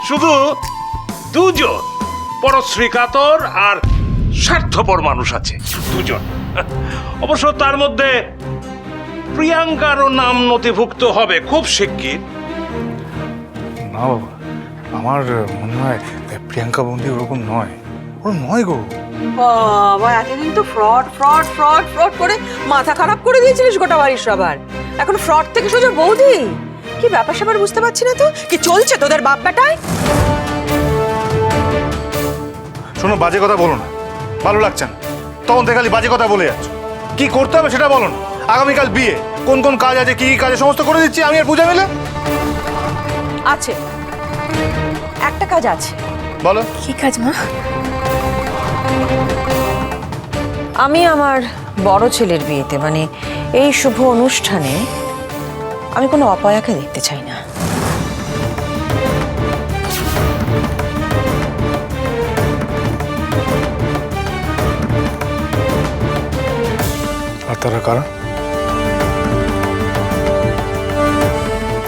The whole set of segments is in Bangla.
শুধু দুজন পরশ্রী কাতর আর স্বার্থপর মানুষ আছে, দুজন। অবশ্য তার মধ্যে প্রিয়াঙ্কারও নাম নথিভুক্ত হবে খুব শিগগির। না বাবা, আমার মনে হয় প্রিয়াঙ্কা বন্দি ওরকম নয়, ওর নয় গো। বাবা, এতদিন তো ফ্রড ফ্রড ফ্রড ফ্রড করে মাথা খারাপ করে দিয়েছিলিস গোটা বাড়ির সবার। এখন ফ্রড থেকে সোজা বৌদি। কি ব্যাপার স্যাপার বুঝতে পারছি না তো, কি চলছে তোদের বাপ বেটায়? শোনো, বাজে কথা বলো না, ভালো লাগছে না। তখন থেকে খালি বাজে কথা বলে যাচ্ছ। কি করতে হবে সেটা বলো না। আগামীকাল বিয়ে, কোন কোন কাজ আছে, কি কি কাজে সমস্ত করে দিচ্ছি আমি আর পূজা মিলে। আছে, একটা কাজ আছে। বলো। কি কাজ মা? আমি আমার বড় ছেলের বিয়েতে, মানে এই শুভ অনুষ্ঠানে, আমি কোনো অপয়াকে দেখতে চাই না। আর তারা কারা?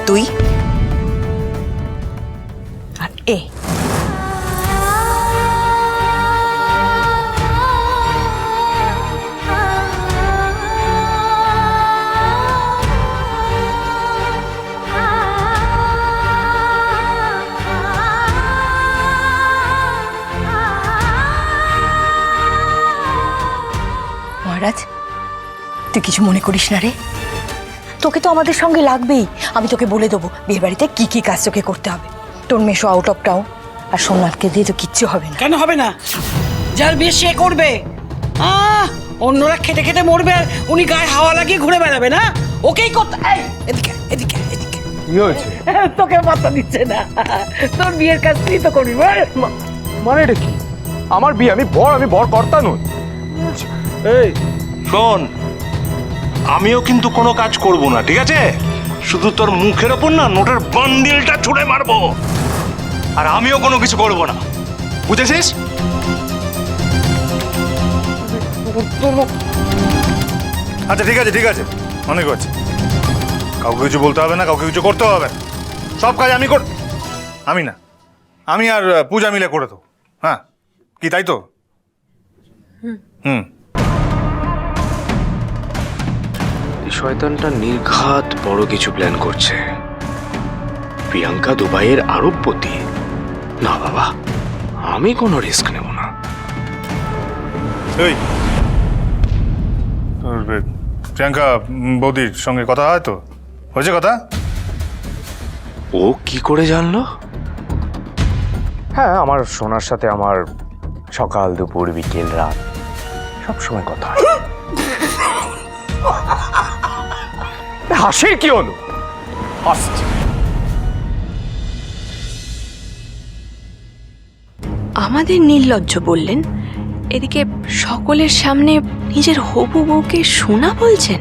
তুই আর এ। মহারাজ, তুই কিছু মনে করিস না রে, তোকে তো আমাদের সঙ্গে লাগবেই। আমি তোকে বলে দেবো বিয়ে বাড়িতে কি কি কাজ তোকে করতে হবে। তোর মেশো আউট অফ টাউন, আর সোমনাথকে দিয়ে তো কিচ্ছু হবে না। কেন হবে না? যার বিয়ে সে করবে। অন্যরা খেতে খেতে মরবে আর উনি গায়ে হাওয়া লাগিয়ে ঘুরে বেড়াবে না? ওকেই করতে। এই, এদিকে এদিকে এদিকে। কি হয়েছে? তোকে পাত্তা দিচ্ছে না। তোর বিয়ের কাজ তুই তো করবি। মানে এটা কি? আমার বিয়ে, আমি বর কর্তা নই। এই শোন, আমিও কিন্তু কোনো কাজ করব না, ঠিক আছে? শুধু তোর মুখের ওপর না নোটের বান্ডিলটা ছুঁড়ে মারবো। আর আমিও কোনো কিছু করব না, বুঝেছিস? আচ্ছা ঠিক আছে, ঠিক আছে, অনেক হচ্ছে। কাউকে কিছু বলতে হবে না, কাউকে কিছু করতে হবে না। সব কাজ আমি না, আমি আর পূজা মিলে করে দেবো। হ্যাঁ, কি তাই তো? হুম। এই শয়তানটা নির্ঘাত বড় কিছু প্ল্যান করছে। প্রিয়াঙ্কা দুবাইয়ের আরবপতি। না বাবা, আমি কোনো রিস্ক নেব না। এই তোর প্রিয়াঙ্কা বৌদির সঙ্গে কথা হয় তো? হয়েছে কথা? ও কি করে জানলো? হ্যাঁ, আমার সোনার সাথে আমার সকাল দুপুর বিকেল রাত সব সময় কথা হয়। হাসির কি হলো? হাসছে। আমাদের নির্লজ্জ বললেন, এদিকে সকলের সামনে নিজের হবু বউকে সোনা বলছেন।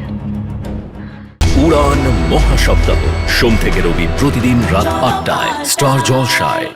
উড়ান মহাসপ্তাহ, সোম থেকে রবি প্রতিদিন রাত ৮টায় স্টার জলসায়।